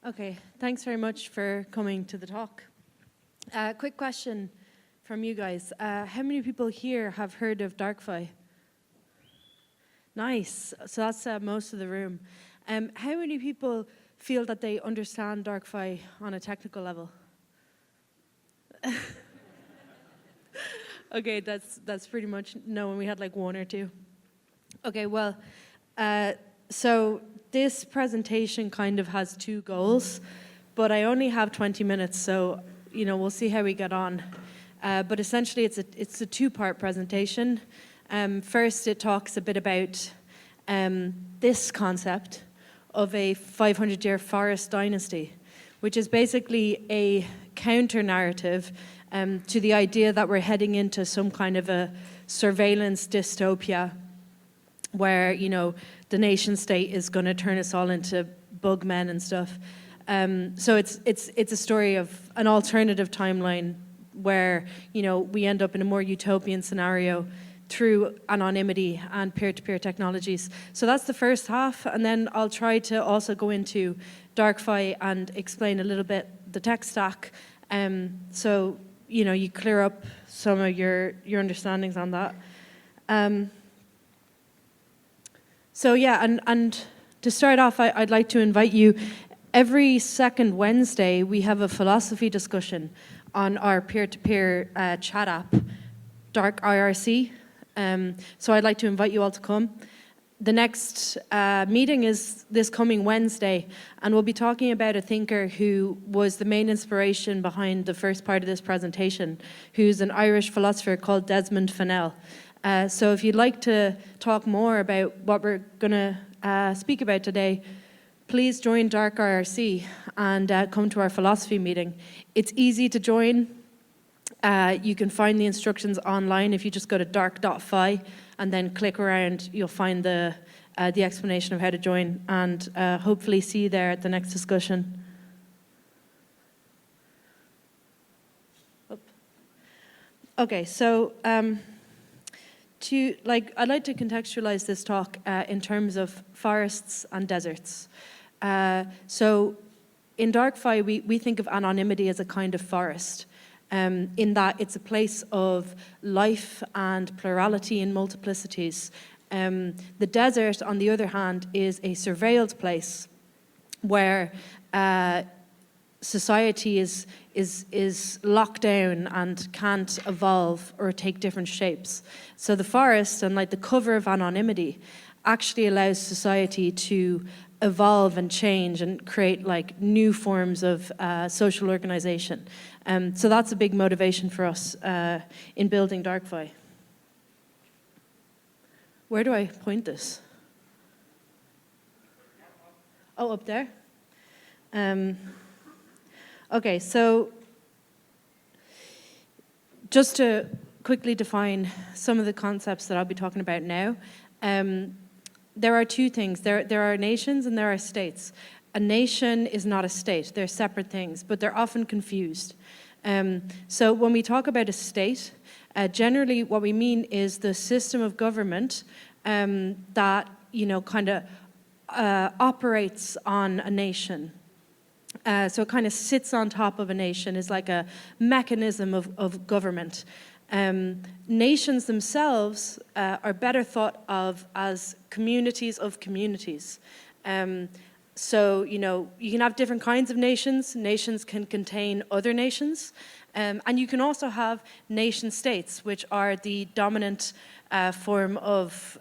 Okay, thanks very much for coming to the talk. Quick question from you guys. How many people here have heard of DarkFi? Nice, so that's most of the room. How many people feel that they understand DarkFi on a technical level? Okay, that's pretty much no, and we had like one or two. Okay, well, so this presentation kind of has two goals, but I only have 20 minutes, so we'll see how we get on. But essentially, it's a two-part presentation. First, it talks a bit about this concept of a 500-year forest dynasty, which is basically a counter-narrative to the idea that we're heading into some kind of a surveillance dystopia where, the nation state is going to turn us all into bug men and stuff. So it's a story of an alternative timeline where, we end up in a more utopian scenario through anonymity and peer-to-peer technologies. So that's the first half, and then I'll try to also go into DarkFi and explain a little bit the tech stack. So, you clear up some of your understandings on that. So yeah, and to start off, I'd like to invite you, every second Wednesday, we have a philosophy discussion on our peer-to-peer chat app, DarkIRC. So I'd like to invite you all to come. The next meeting is this coming Wednesday, and we'll be talking about a thinker who was the main inspiration behind the first part of this presentation, who's an Irish philosopher called Desmond Fennell. So if you'd like to talk more about what we're going to speak about today, please join DarkIRC and come to our philosophy meeting. It's easy to join. You can find the instructions online. If you just go to dark.fi and then click around, you'll find the explanation of how to join, and hopefully see you there at the next discussion. Okay, so I'd like to contextualize this talk in terms of forests and deserts. So in DarkFi, we think of anonymity as a kind of forest, in that it's a place of life and plurality and multiplicities. The desert, on the other hand, is a surveilled place where society is locked down and can't evolve or take different shapes. So the forest and the cover of anonymity actually allows society to evolve and change and create new forms of social organization. So that's a big motivation for us in building DarkFi. Where do I point this? Oh, up there? Okay, so just to quickly define some of the concepts that I'll be talking about now, there are two things. There are nations and there are states. A nation is not a state. They're separate things, but they're often confused. So when we talk about a state, generally what we mean is the system of government that kind of operates on a nation. So it kind of sits on top of a nation, is like a mechanism of government. Nations themselves are better thought of as communities of communities. So, you can have different kinds of nations. Nations can contain other nations. And you can also have nation states, which are the dominant form of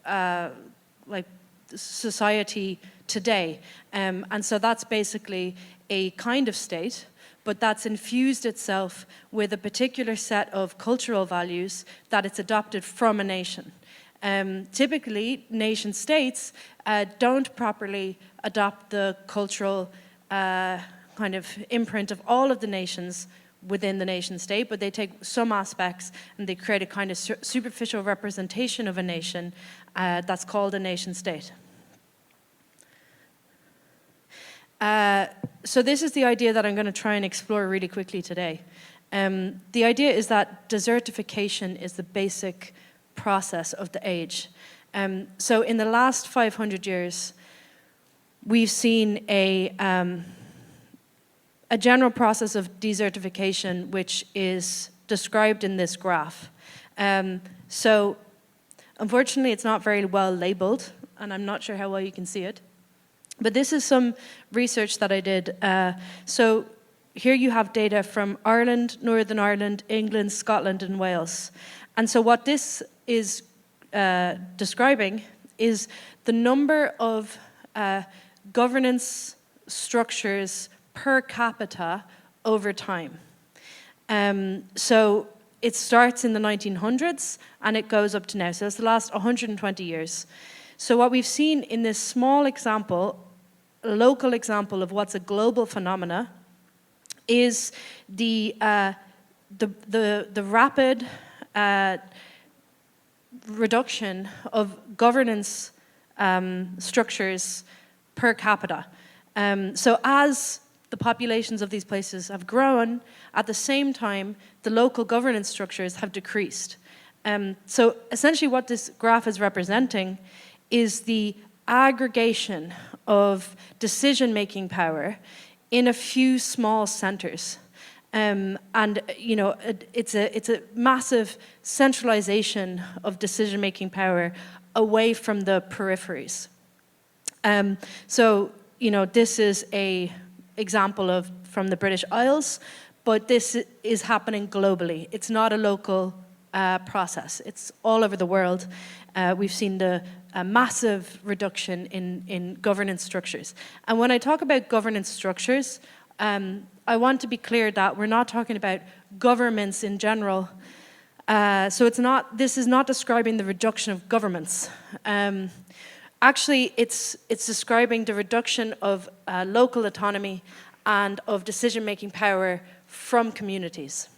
society today. And so that's basically a kind of state, but that's infused itself with a particular set of cultural values that it's adopted from a nation. Typically, nation states don't properly adopt the cultural kind of imprint of all of the nations within the nation state, but they take some aspects and they create a kind of superficial representation of a nation that's called a nation state. So this is the idea that I'm going to try and explore really quickly today. The idea is that desertification is the basic process of the age. So in the last 500 years, we've seen a general process of desertification which is described in this graph. So unfortunately, it's not very well labeled, and I'm not sure how well you can see it. But this is some research that I did. So here you have data from Ireland, Northern Ireland, England, Scotland, and Wales. And so what this is describing is the number of governance structures per capita over time. So it starts in the 1900s and it goes up to now. So it's the last 120 years. So what we've seen in this small example, a local example of what's a global phenomena, is the rapid reduction of governance structures per capita. So as the populations of these places have grown, at the same time, the local governance structures have decreased. So essentially what this graph is representing is the aggregation of decision-making power in a few small centers. And you know, it's a massive centralization of decision-making power away from the peripheries. So you know, this is a example from the British Isles, but this is happening globally. It's not a local process. It's all over the world. We've seen the massive reduction in governance structures. And when I talk about governance structures, I want to be clear that we're not talking about governments in general. So this is not describing the reduction of governments. Actually, it's describing the reduction of local autonomy and of decision-making power from communities.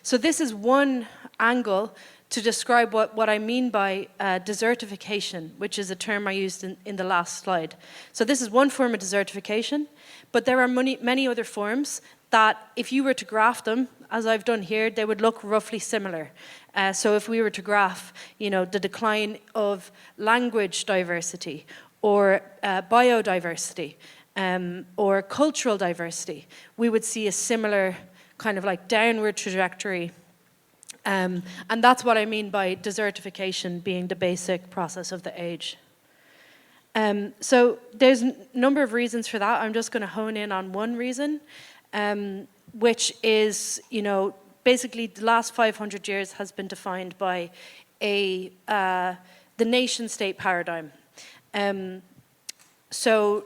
So this is one angle to describe what I mean by desertification, which is a term I used in the last slide. So this is one form of desertification, but there are many other forms that if you were to graph them, as I've done here, they would look roughly similar. So if we were to graph, you know, the decline of language diversity or biodiversity or cultural diversity, we would see a similar kind of like downward trajectory. And that's what I mean by desertification being the basic process of the age. So there's a number of reasons for that. I'm just going to hone in on one reason, which is, you know, basically the last 500 years has been defined by the nation-state paradigm. So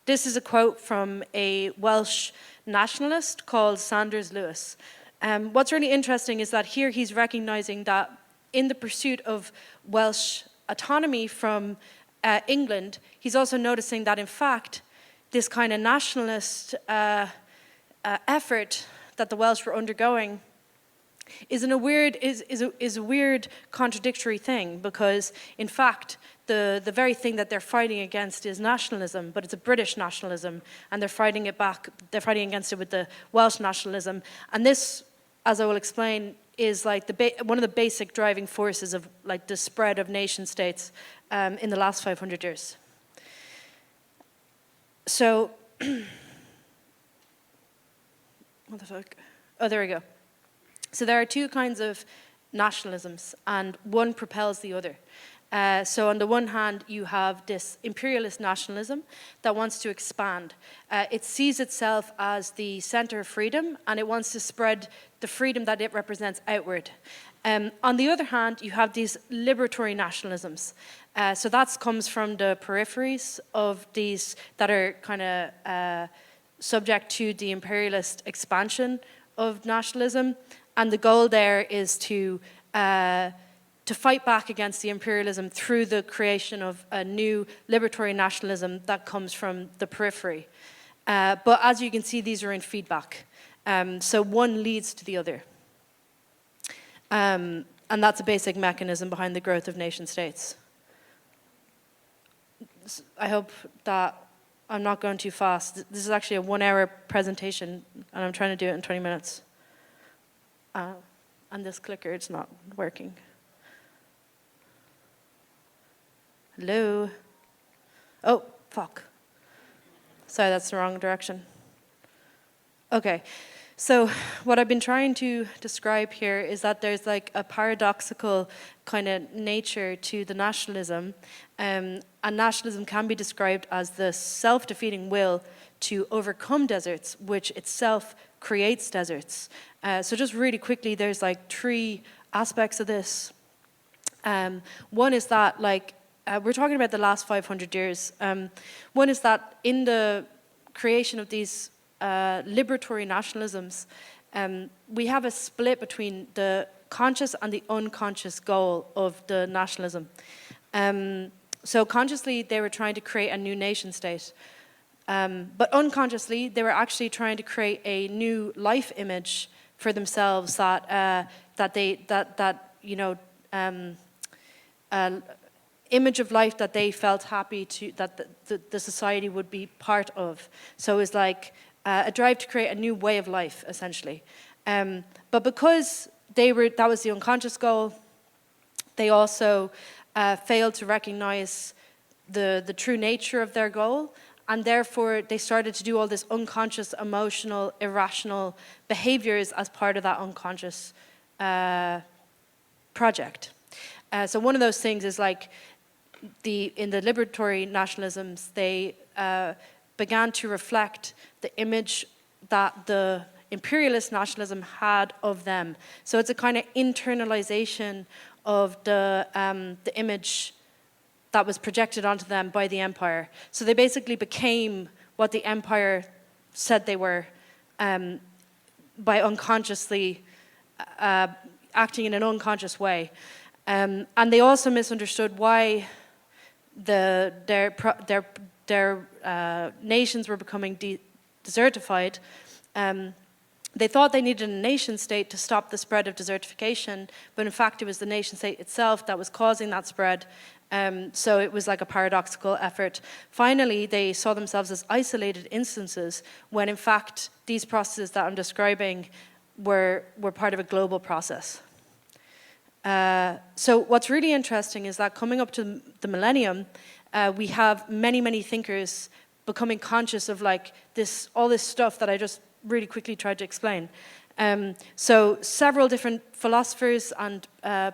this is a quote from a Welsh nationalist called Sanders Lewis. What's really interesting is that here he's recognizing that in the pursuit of Welsh autonomy from England, he's also noticing that in fact, this kind of nationalist effort that the Welsh were undergoing is a weird contradictory thing, because in fact the very thing that they're fighting against is nationalism, but it's a British nationalism, and they're fighting against it with the Welsh nationalism. And this, as I will explain, is like one of the basic driving forces of like the spread of nation states in the last 500 years. So what the fuck? Oh, there we go. So there are two kinds of nationalisms, and one propels the other. So on the one hand, you have this imperialist nationalism that wants to expand. It sees itself as the center of freedom, and it wants to spread the freedom that it represents outward. On the other hand, you have these liberatory nationalisms. So that comes from the peripheries of these that are kind of subject to the imperialist expansion of nationalism. And the goal there is to fight back against the imperialism through the creation of a new liberatory nationalism that comes from the periphery. But as you can see, these are in feedback. So one leads to the other. And that's a basic mechanism behind the growth of nation states. I hope that I'm not going too fast. This is actually a 1-hour presentation, and I'm trying to do it in 20 minutes. And this clicker, it's not working. Hello? Oh, fuck. Sorry, that's the wrong direction. Okay, so what I've been trying to describe here is that there's like a paradoxical kind of nature to the nationalism, and nationalism can be described as the self-defeating will to overcome deserts, which itself creates deserts. So just really quickly, there's like 3 aspects of this. One is that we're talking about the last 500 years. One is that in the creation of these liberatory nationalisms, we have a split between the conscious and the unconscious goal of the nationalism. So consciously, they were trying to create a new nation state. But unconsciously, they were actually trying to create a new life image for themselves image of life that they felt happy to, that the society would be part of. So it was like a drive to create a new way of life, essentially. But because that was the unconscious goal, they also failed to recognize the true nature of their goal, and therefore they started to do all this unconscious, emotional, irrational behaviors as part of that unconscious project. So one of those things is like in the liberatory nationalisms, they began to reflect the image that the imperialist nationalism had of them. So it's a kind of internalization of the image that was projected onto them by the empire. So they basically became what the empire said they were by unconsciously acting in an unconscious way. And they also misunderstood why their nations were becoming desertified. They thought they needed a nation state to stop the spread of desertification, but in fact it was the nation state itself that was causing that spread. So it was like a paradoxical effort. Finally, they saw themselves as isolated instances when in fact these processes that I'm describing were part of a global process. So what's really interesting is that coming up to the millennium, we have many, many thinkers becoming conscious of like all this stuff that I just really quickly tried to explain. So several different philosophers and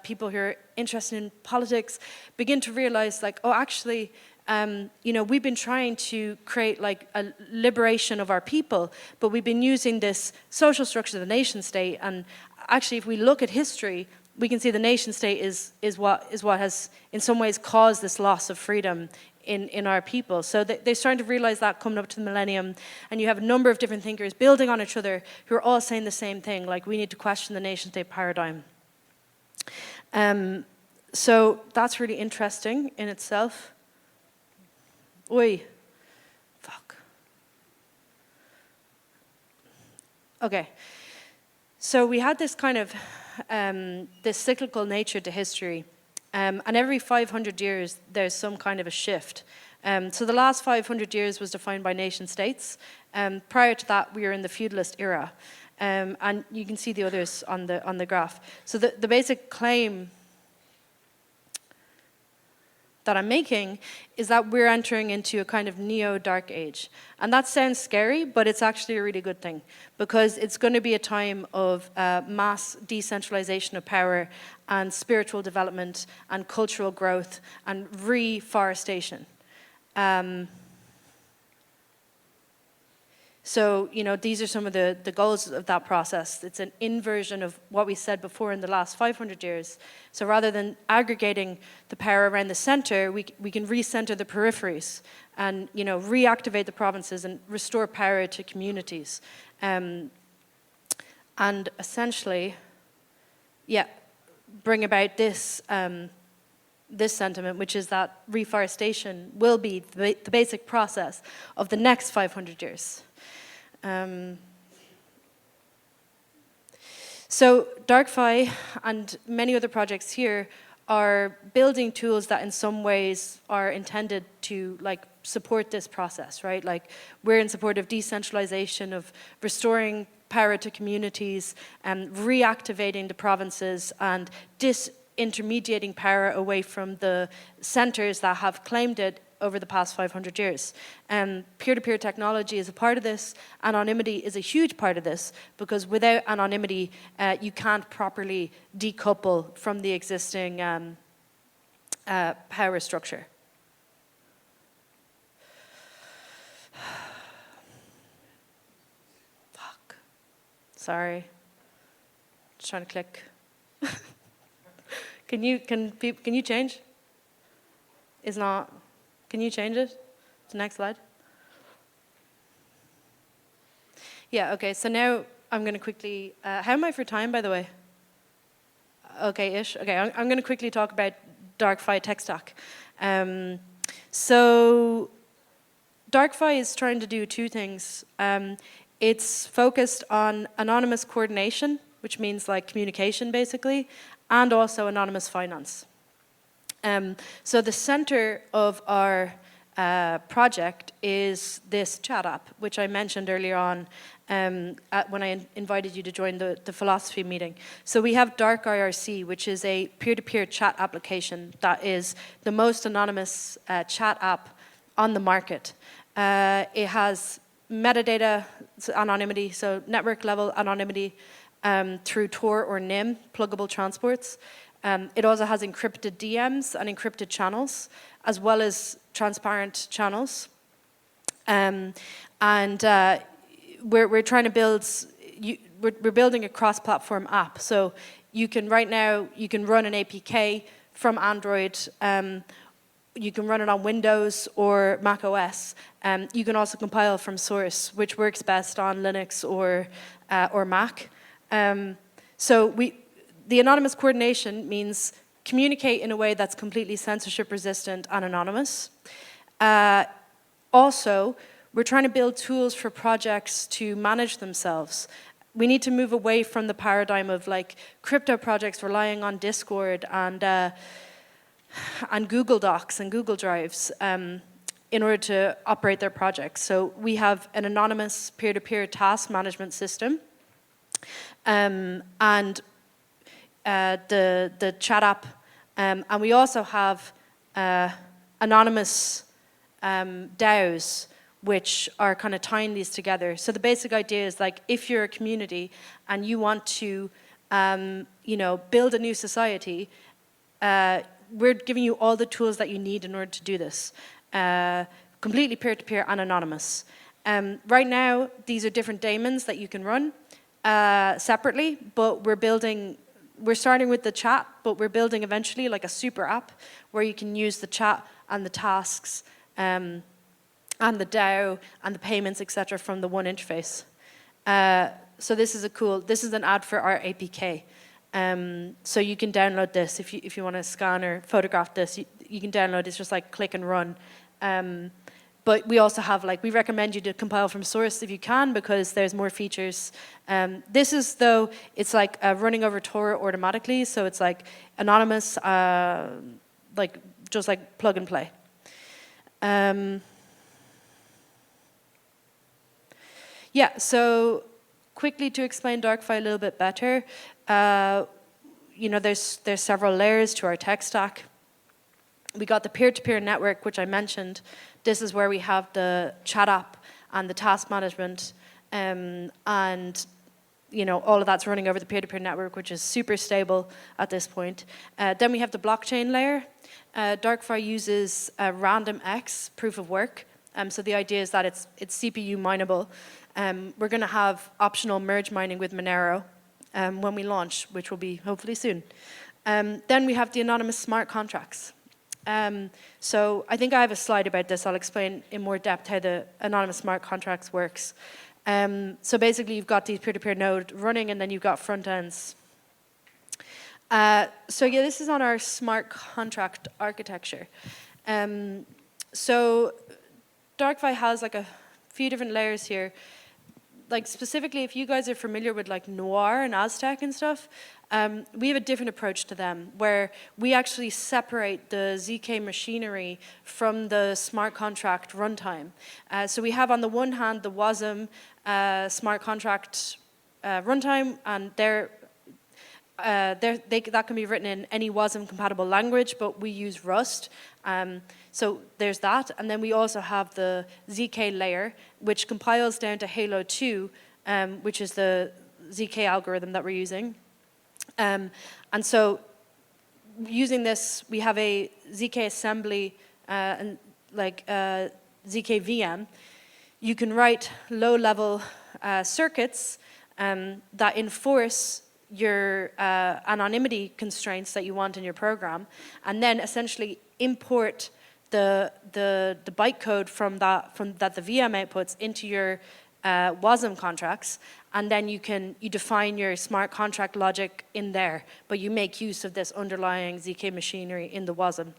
people who are interested in politics begin to realize like, oh, actually, we've been trying to create like a liberation of our people, but we've been using this social structure of the nation state. And actually, if we look at history, we can see the nation state is what has in some ways caused this loss of freedom in our people. So they're starting to realize that coming up to the millennium, and you have a number of different thinkers building on each other who are all saying the same thing, like we need to question the nation state paradigm. So that's really interesting in itself. Oi. Fuck. Okay. So we had this kind of this cyclical nature to history. And every 500 years, there's some kind of a shift. So the last 500 years was defined by nation states. Prior to that, we were in the feudalist era. And you can see the others on the graph. So the basic claim that I'm making is that we're entering into a kind of neo-dark age. And that sounds scary, but it's actually a really good thing, because it's going to be a time of mass decentralization of power and spiritual development and cultural growth and reforestation. So, these are some of the goals of that process. It's an inversion of what we said before in the last 500 years. So rather than aggregating the power around the center, we can recenter the peripheries and, reactivate the provinces and restore power to communities. And essentially, bring about this sentiment, which is that reforestation will be the basic process of the next 500 years. So DarkFi and many other projects here are building tools that in some ways are intended to support this process, right? Like we're in support of decentralization, of restoring power to communities, and reactivating the provinces and disintermediating power away from the centers that have claimed it over the past 500 years. Peer-to-peer technology is a part of this. Anonymity is a huge part of this, because without anonymity, you can't properly decouple from the existing power structure. Fuck. Sorry. Just trying to click. Can you change? Is not. Can you change it? To next slide. Yeah. Okay. So now I'm going to quickly. How am I for time, by the way? Okay-ish. Okay. I'm going to quickly talk about DarkFi tech stack. So DarkFi is trying to do two things. It's focused on anonymous coordination, which means like communication basically, and also anonymous finance. So the center of our project is this chat app, which I mentioned earlier on when I invited you to join the philosophy meeting. So we have DarkIRC, which is a peer-to-peer chat application that is the most anonymous chat app on the market. It has metadata anonymity, so network level anonymity through Tor or NIM, pluggable transports. It also has encrypted DMs and encrypted channels, as well as transparent channels. We're trying to build, we're building a cross-platform app. So you can, right now, you can run an APK from Android. You can run it on Windows or Mac OS. You can also compile from source, which works best on Linux or Mac. The anonymous coordination means communicate in a way that's completely censorship resistant and anonymous. Also, we're trying to build tools for projects to manage themselves. We need to move away from the paradigm of like crypto projects relying on Discord and Google Docs and Google Drives in order to operate their projects. So we have an anonymous peer-to-peer task management system, and the chat app, and we also have anonymous DAOs, which are kind of tying these together. So the basic idea is like if you're a community and you want to, build a new society, we're giving you all the tools that you need in order to do this, completely peer-to-peer and anonymous. Right now, these are different daemons that you can run separately, but we're starting with the chat, but we're building eventually like a super app where you can use the chat and the tasks and the DAO and the payments, etc., from the one interface. So this is an ad for our APK. So you can download this if you want to scan or photograph this. You can download it. It's just like click and run. But we also have we recommend you to compile from source if you can, because there's more features. This is though it's like running over Tor automatically, so it's like anonymous, just like plug and play. Yeah, so quickly to explain DarkFi a little bit better, there's several layers to our tech stack. We got the peer-to-peer network, which I mentioned. This is where we have the chat app and the task management, and all of that's running over the peer-to-peer network, which is super stable at this point. Then we have the blockchain layer. DarkFi uses RandomX proof of work. So the idea is that it's CPU mineable. We're going to have optional merge mining with Monero when we launch, which will be hopefully soon. Then we have the anonymous smart contracts. So I think I have a slide about this. I'll explain in more depth how the anonymous smart contracts works. So basically, you've got these peer-to-peer node running, and then you've got front ends. So yeah, this is on our smart contract architecture. So DarkFi has a few different layers here. Specifically, if you guys are familiar with Noir and Aztec and stuff, we have a different approach to them, where we actually separate the ZK machinery from the smart contract runtime. So we have on the one hand the WASM smart contract runtime, and that can be written in any WASM-compatible language, but we use Rust. So there's that. And then we also have the ZK layer, which compiles down to Halo 2, which is the ZK algorithm that we're using. And so using this, we have a ZK assembly and like ZK VM. You can write low-level circuits that enforce your anonymity constraints that you want in your program, and then essentially import the bytecode from that the VM outputs into your WASM contracts, and then you define your smart contract logic in there, but you make use of this underlying ZK machinery in the WASM.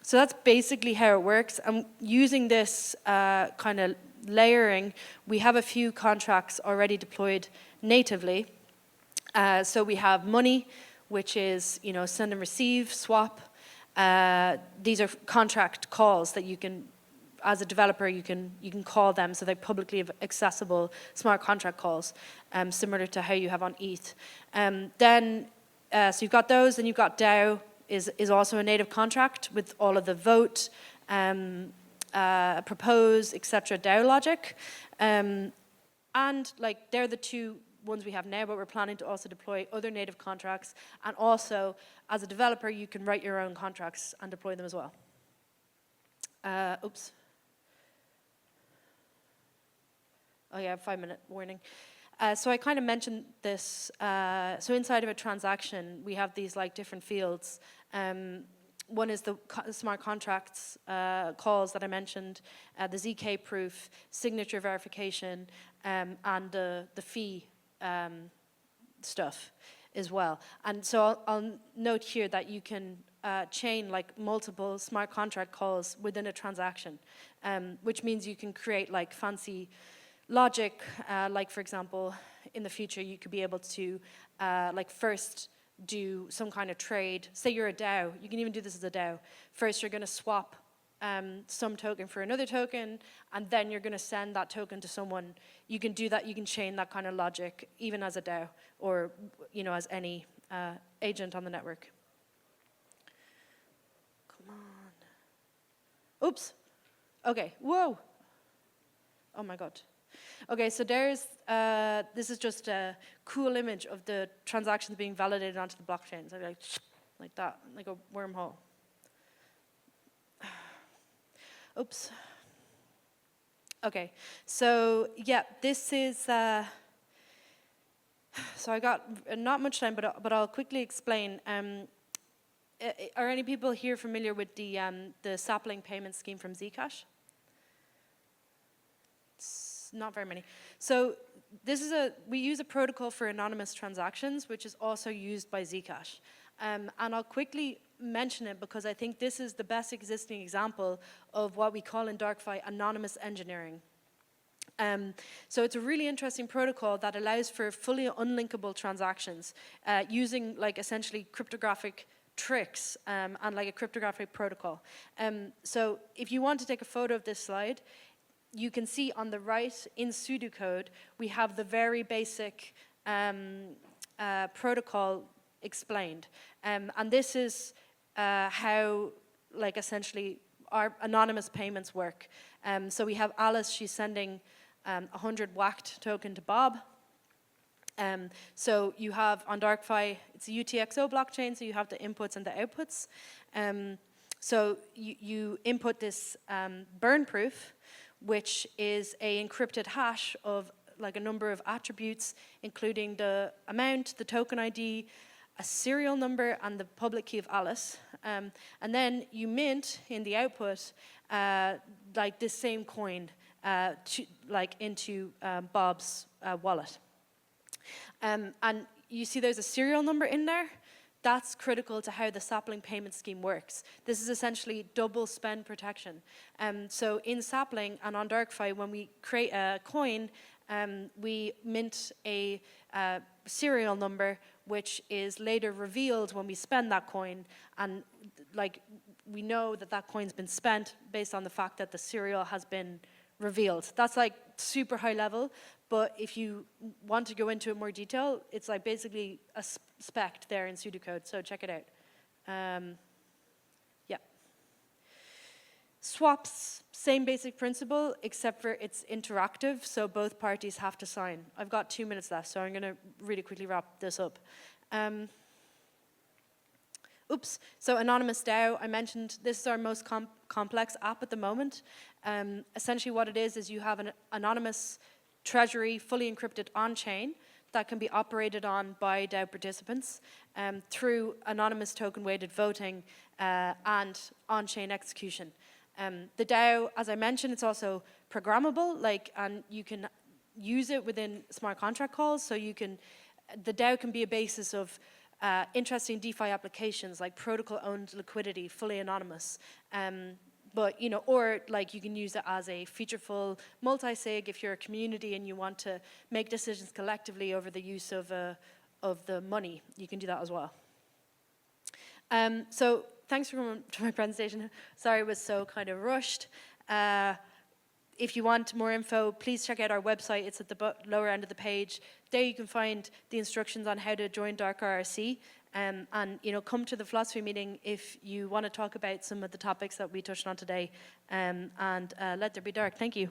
So that's basically how it works. And using this kind of layering, we have a few contracts already deployed natively. So we have money, which is send and receive, swap. These are contract calls that you can, as a developer, you can call them, so they're publicly accessible smart contract calls, similar to how you have on ETH. So you've got those, and you've got DAO is also a native contract with all of the vote, propose, etc. DAO logic, and like they're the two ones we have now, but we're planning to also deploy other native contracts, and also as a developer you can write your own contracts and deploy them as well. Oops. Oh yeah, 5-minute warning. So I kind of mentioned this. So inside of a transaction, we have these like different fields. One is the smart contracts calls that I mentioned, the ZK proof, signature verification, and the fee stuff as well. And so I'll note here that you can chain like multiple smart contract calls within a transaction, which means you can create like fancy logic, like for example, in the future you could be able to like first do some kind of trade. Say you're a DAO, you can even do this as a DAO. First you're going to swap some token for another token, and then you're going to send that token to someone. You can do that, you can chain that kind of logic even as a DAO, or as any agent on the network. Come on. Oops. Okay, whoa. Oh my God. Okay, so there's, this is just a cool image of the transactions being validated onto the blockchain. So like that, like a wormhole. Oops. Okay, so yeah, this is, so I got not much time, but I'll quickly explain. Are any people here familiar with the sapling payment scheme from Zcash? Not very many. So this is we use a protocol for anonymous transactions, which is also used by Zcash. And I'll quickly mention it because I think this is the best existing example of what we call in DarkFi anonymous engineering. So it's a really interesting protocol that allows for fully unlinkable transactions using like essentially cryptographic tricks and like a cryptographic protocol. So if you want to take a photo of this slide, you can see on the right in pseudocode, we have the very basic protocol explained. And this is how, like, essentially our anonymous payments work. So we have Alice, she's sending 100 whacked token to Bob. So you have on DarkFi, it's a UTXO blockchain, so you have the inputs and the outputs. So you input this burn proof, which is a encrypted hash of like a number of attributes, including the amount, the token ID, a serial number, and the public key of Alice. And then you mint in the output like this same coin into Bob's wallet. And you see there's a serial number in there. That's critical to how the sapling payment scheme works. This is essentially double spend protection. So in sapling and on DarkFi, when we create a coin, we mint a serial number, which is later revealed when we spend that coin. And like we know that that coin's been spent based on the fact that the serial has been revealed. That's like super high level, But if you want to go into it more detail, it's like basically a spec there in pseudocode, so check it out. Yeah. Swaps, same basic principle, except for it's interactive, so both parties have to sign. I've got 2 minutes left, so I'm going to really quickly wrap this up. So Anonymous DAO, I mentioned this is our most complex app at the moment. Essentially what it is you have an anonymous treasury fully encrypted on-chain that can be operated on by DAO participants through anonymous token-weighted voting and on-chain execution. The DAO, as I mentioned, it's also programmable, and you can use it within smart contract calls, so the DAO can be a basis of interesting DeFi applications like protocol-owned liquidity, fully anonymous. But, or you can use it as a featureful multi-sig if you're a community and you want to make decisions collectively over the use of the money. You can do that as well. So thanks for coming to my presentation. Sorry it was so kind of rushed. If you want more info, please check out our website. It's at the lower end of the page. There you can find the instructions on how to join DarkRC. And come to the philosophy meeting if you want to talk about some of the topics that we touched on today. And let there be dark. Thank you.